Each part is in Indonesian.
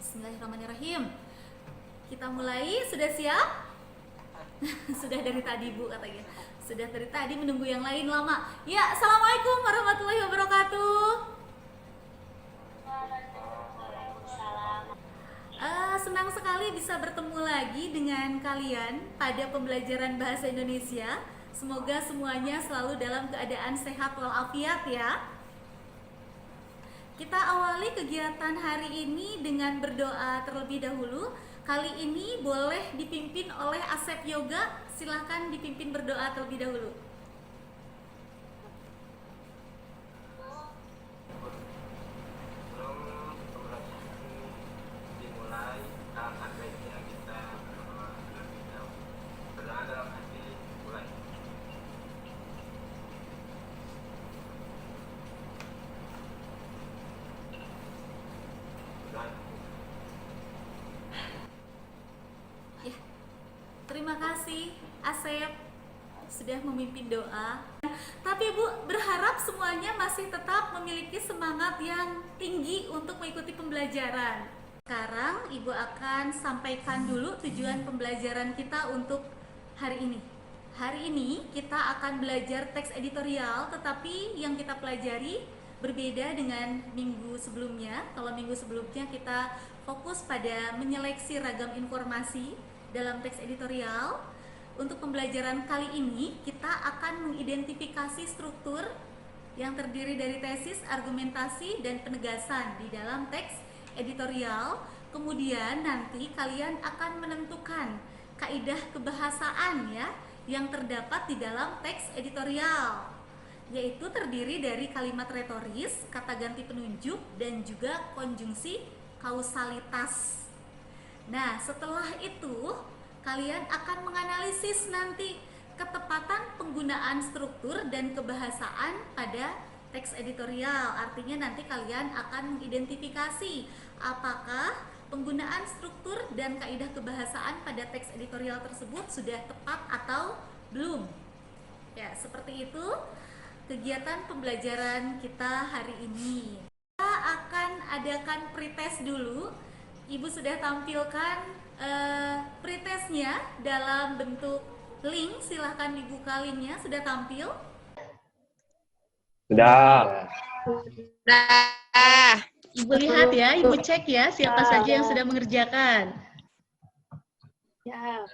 Bismillahirrahmanirrahim. Kita mulai, sudah siap? Sudah dari tadi Bu katanya. Sudah dari tadi menunggu yang lain lama. Ya, Assalamualaikum warahmatullahi wabarakatuh. Senang sekali bisa bertemu lagi dengan kalian pada pembelajaran bahasa Indonesia. Semoga semuanya selalu dalam keadaan sehat walafiat ya. Kita awali kegiatan hari ini dengan berdoa terlebih dahulu. Kali ini boleh dipimpin oleh Asep Yoga. Silahkan dipimpin berdoa terlebih dahulu. Ya, terima kasih Asep sudah memimpin doa. Tapi Bu berharap semuanya masih tetap memiliki semangat yang tinggi untuk mengikuti pembelajaran. Sekarang Ibu akan sampaikan dulu tujuan pembelajaran kita untuk hari ini. Hari ini kita akan belajar teks editorial, tetapi yang kita pelajari berbeda dengan minggu sebelumnya. Kalau minggu sebelumnya kita fokus pada menyeleksi ragam informasi dalam teks editorial. Untuk pembelajaran kali ini kita akan mengidentifikasi struktur yang terdiri dari tesis, argumentasi, dan penegasan di dalam teks editorial. Kemudian nanti kalian akan menentukan kaidah kebahasaan ya yang terdapat di dalam teks editorial, yaitu terdiri dari kalimat retoris, kata ganti penunjuk, dan juga konjungsi kausalitas. Nah, setelah itu kalian akan menganalisis nanti ketepatan penggunaan struktur dan kebahasaan pada teks editorial. Artinya nanti kalian akan mengidentifikasi apakah penggunaan struktur dan kaidah kebahasaan pada teks editorial tersebut sudah tepat atau belum. Ya, seperti itu kegiatan pembelajaran kita hari ini. Kita akan adakan pretest dulu. Ibu sudah tampilkan pretestnya dalam bentuk link. Silahkan dibuka linknya. Sudah tampil? Sudah. Nah, Ibu lihat ya, Ibu cek ya siapa saja yang sudah mengerjakan. ya.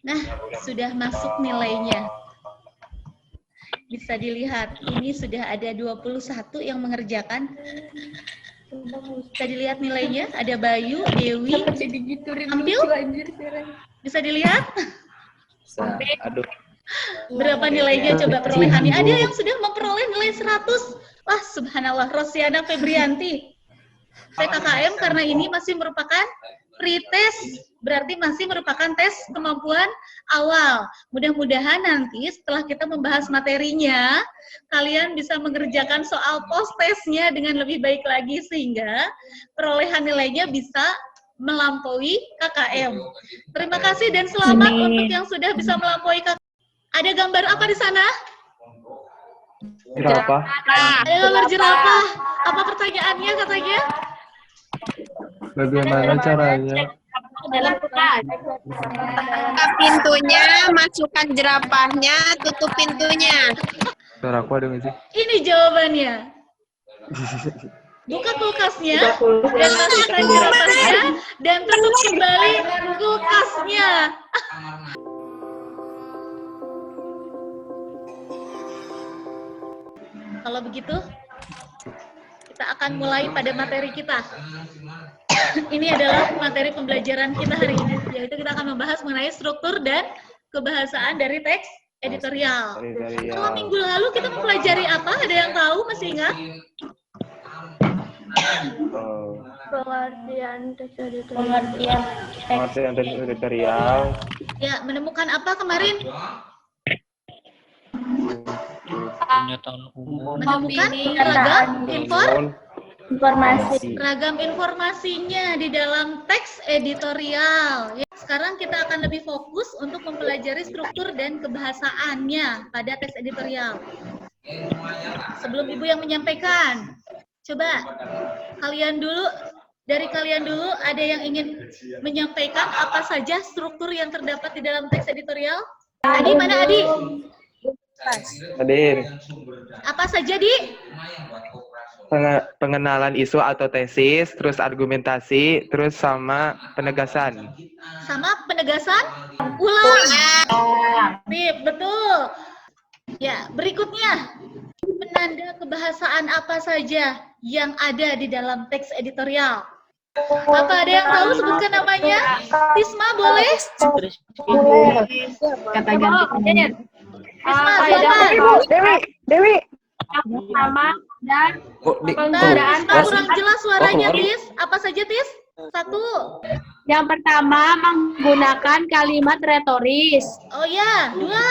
Nah, sudah masuk nilainya. Bisa dilihat, ini sudah ada 21 yang mengerjakan. Bisa dilihat nilainya, ada Bayu, Dewi, tampil? Bisa dilihat? Aduh. Berapa nilainya coba perolehannya? Ada yang sudah memperoleh nilai 100. Wah, subhanallah, Rosiana Febrianti. Saya KKM karena ini masih merupakan pretest, berarti masih merupakan tes kemampuan awal. Mudah-mudahan nanti setelah kita membahas materinya, kalian bisa mengerjakan soal post-testnya dengan lebih baik lagi sehingga perolehan nilainya bisa melampaui KKM. Terima kasih dan selamat untuk yang sudah bisa melampaui KKM. Ada gambar apa di sana? Jerapah. Ada gambar jerapah. Apa pertanyaannya katanya? Bagaimana caranya? Dalam kulkas. Buka pintunya, masukkan jerapahnya, tutup pintunya. Suara aku ada nggak sih? Ini jawabannya. Buka kulkasnya dan masukkan jerapahnya dan tutup kembali kulkasnya. Kalau begitu, kita akan mulai pada materi kita. Ini adalah materi pembelajaran kita hari ini, yaitu kita akan membahas mengenai struktur dan kebahasaan dari teks editorial. Kalau minggu lalu kita mempelajari apa? Ada yang tahu? Masih ingat? Pengertian teks Pengertian teks editorial. Ya, menemukan apa kemarin? Menemukan ragam ragam informasinya di dalam teks editorial. Sekarang kita akan lebih fokus untuk mempelajari struktur dan kebahasaannya pada teks editorial. Sebelum Ibu yang menyampaikan, coba kalian dulu Dari kalian dulu ada yang ingin menyampaikan apa saja struktur yang terdapat di dalam teks editorial? Adi, mana Adi? Hadir. Apa saja, Di? Pengenalan isu atau tesis, terus argumentasi, terus sama penegasan. Sama penegasan? Ulang. Sip, betul. Ya, berikutnya. Penanda kebahasaan apa saja yang ada di dalam teks editorial? Apa ada yang tahu sebutkan namanya? Tisma boleh? Kata ganti. Tisma, silakan. Dewi. Pertama dan Tisma kurang jelas suaranya, Tis. Apa saja, Tis? Satu. yang pertama menggunakan kalimat retoris. Oh ya, dua.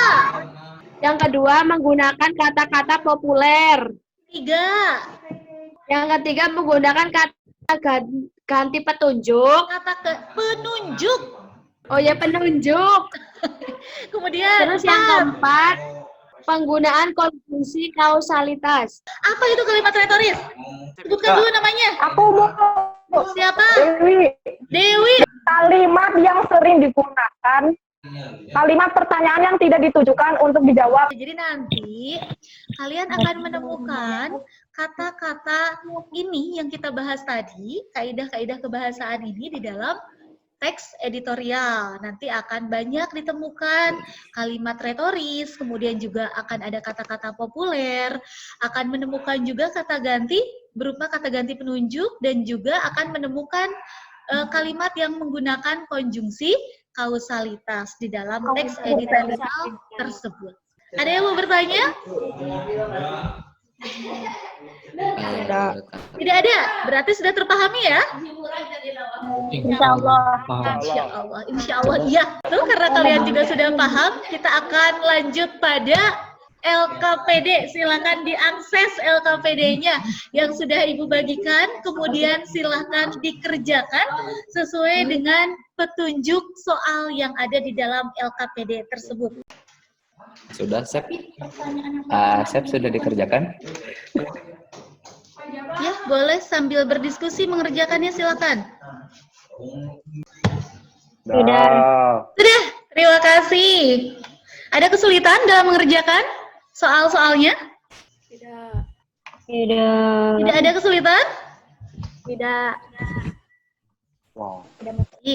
Yang kedua menggunakan kata-kata populer. Tiga. Yang ketiga menggunakan kata ganti petunjuk. Kata penunjuk. Oh ya, penunjuk. Kemudian Terus yang keempat penggunaan konjungsi kausalitas. apa itu kalimat retoris? Sebutkan dulu namanya. Aku mau Siapa? Dewi. Dewi. Kalimat yang sering digunakan, kalimat pertanyaan yang tidak ditujukan untuk dijawab. Jadi nanti kalian akan menemukan kata-kata ini yang kita bahas tadi, kaidah-kaidah kebahasaan ini di dalam teks editorial. Nanti akan banyak ditemukan kalimat retoris, kemudian juga akan ada kata-kata populer, akan menemukan juga kata ganti berupa kata ganti penunjuk, dan juga akan menemukan kalimat yang menggunakan konjungsi kausalitas di dalam teks editorial tersebut. Ada yang mau bertanya? Tidak ada. Berarti sudah terpahami ya? Insya Allah. Insya Allah. Insya Allah. Iya. Tuh, karena kalian juga sudah paham, kita akan lanjut pada LKPD. Silakan diakses LKPD-nya yang sudah Ibu bagikan, kemudian silakan dikerjakan sesuai dengan petunjuk soal yang ada di dalam LKPD tersebut. Sudah, Sep? Sep sudah dikerjakan? Ya, boleh sambil berdiskusi mengerjakannya, silakan. Sudah. Sudah, terima kasih. Ada kesulitan dalam mengerjakan soal-soalnya? Tidak. Tidak ada kesulitan? Tidak. Wow.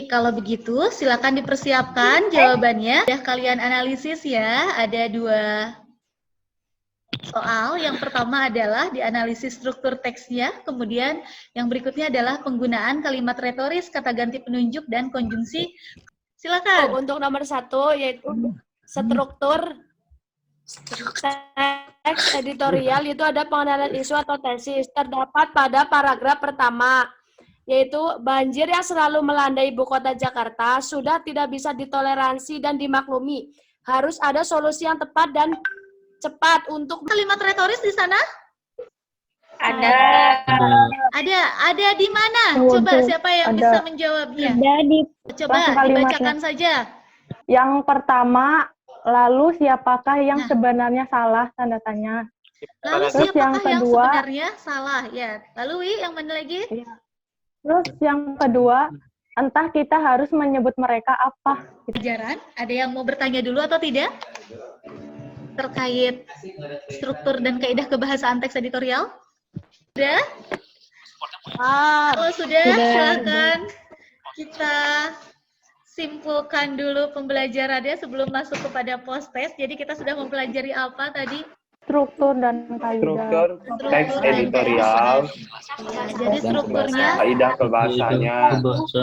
Kalau begitu, silakan dipersiapkan jawabannya. Sudah kalian analisis ya, ada dua soal. Yang pertama adalah dianalisis struktur teksnya, kemudian yang berikutnya adalah penggunaan kalimat retoris, kata ganti penunjuk, dan konjungsi. Silakan. Untuk nomor 1 yaitu struktur teks editorial, itu ada pengenalan isu atau tesis. Terdapat pada paragraf pertama, yaitu banjir yang selalu melanda ibu kota Jakarta sudah tidak bisa ditoleransi dan dimaklumi. Harus ada solusi yang tepat dan cepat untuk Kalimat retoris di sana? ada Ada di mana? Coba siapa yang bisa menjawabnya? di Coba kalimatnya. dibacakan saja. Yang pertama, lalu siapakah yang sebenarnya salah, tanda tanya. Lalu Terus siapakah yang yang kedua- sebenarnya salah? Ya. Lalu Wi, yang mana lagi? Terus yang kedua, entah kita harus menyebut mereka apa. Pelajaran. Ada yang mau bertanya dulu atau tidak? Terkait struktur dan kaidah kebahasaan teks editorial? Sudah? Kalau sudah, silakan kita simpulkan dulu pembelajarannya sebelum masuk kepada post test. Jadi kita sudah mempelajari apa tadi? Struktur dan kaidah. Struktur teks editorial, Ya, jadi strukturnya, kaidah kebahasannya,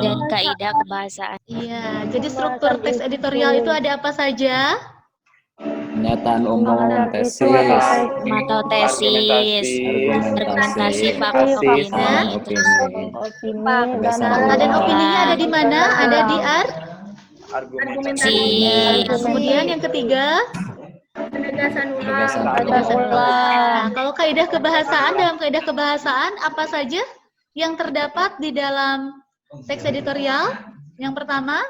dan kaidah kebahasaan. iya. Jadi struktur teks editorial itu ada apa saja? Pernyataan umum, tesis, Atau tesis, argumentasi, fakta, tesis, opini, opini. Opini Dan opininya ada di mana? Ada di argumentasi, Kemudian yang ketiga, Penegasan Nah, kalau kaidah kebahasaan, dalam kaidah kebahasaan apa saja yang terdapat di dalam teks editorial? Yang pertama,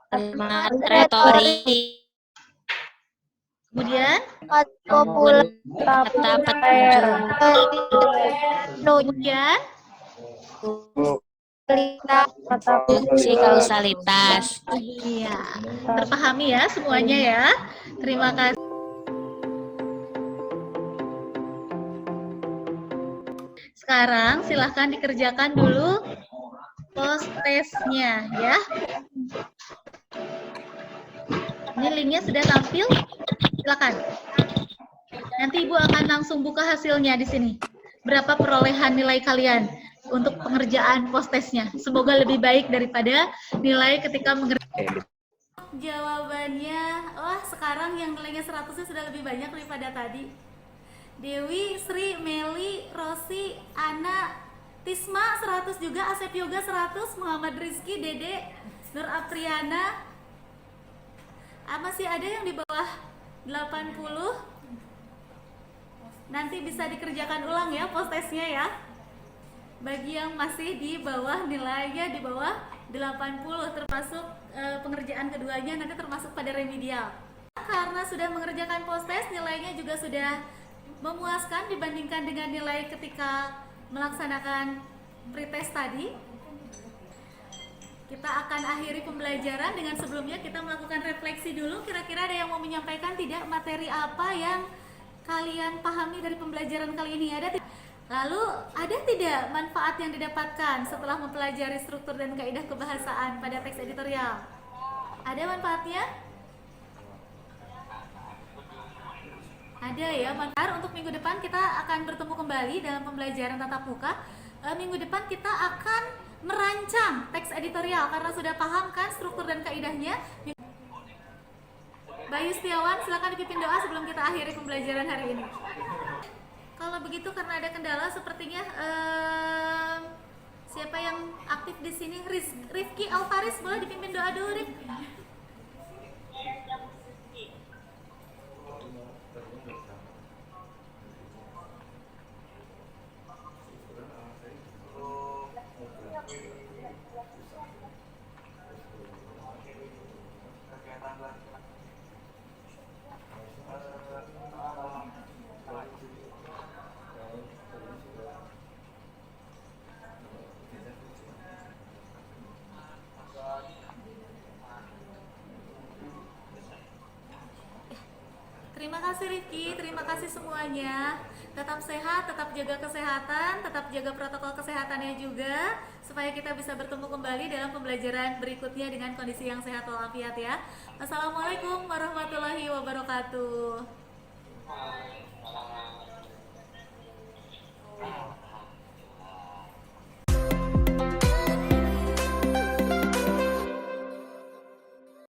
kalimat retorik, kemudian kata petunjuk, kemudian Fungsi kausalitas. Iya, terpahami ya semuanya ya. Terima kasih. Sekarang silahkan dikerjakan dulu post testnya ya. Ini linknya sudah tampil, silakan. Nanti Ibu akan langsung buka hasilnya di sini. Berapa perolehan nilai kalian untuk pengerjaan post testnya? Semoga lebih baik daripada nilai ketika mengerjakan. Jawabannya, wah sekarang yang nilainya 100-nya sudah lebih banyak daripada tadi. Dewi, Sri, Meli, Rosi, Ana, Tisma 100 juga, Asep Yoga 100, Muhammad Rizky, Dede, Nur Apriana. Masih ada yang di bawah 80. Nanti bisa dikerjakan ulang ya post testnya ya. Bagi yang masih di bawah nilainya di bawah 80 termasuk pengerjaan keduanya nanti termasuk pada remedial. Karena sudah mengerjakan post test, nilainya juga sudah memuaskan dibandingkan dengan nilai ketika melaksanakan pretest tadi. Kita akan akhiri pembelajaran dengan sebelumnya kita melakukan refleksi dulu. Kira-kira ada yang mau menyampaikan tidak materi apa yang kalian pahami dari pembelajaran kali ini? Ada tidak? Lalu ada tidak manfaat yang didapatkan setelah mempelajari struktur dan kaidah kebahasaan pada teks editorial? Ada manfaatnya? Ada ya, manfaat. Untuk minggu depan kita akan bertemu kembali dalam pembelajaran tatap muka. Minggu depan kita akan merancang teks editorial karena sudah paham kan struktur dan kaidahnya. Bayu Setiawan, silakan dipimpin doa sebelum kita akhiri pembelajaran hari ini. Kalau begitu karena ada kendala sepertinya siapa yang aktif di sini? Rifki Alfaris, boleh dipimpin doa dulu, Rif? Terima kasih Rifki, terima kasih semuanya. Tetap sehat, tetap jaga kesehatan, tetap jaga protokol kesehatannya juga supaya kita bisa bertemu kembali dalam pembelajaran berikutnya dengan kondisi yang sehat walafiat ya. Wassalamualaikum warahmatullahi wabarakatuh.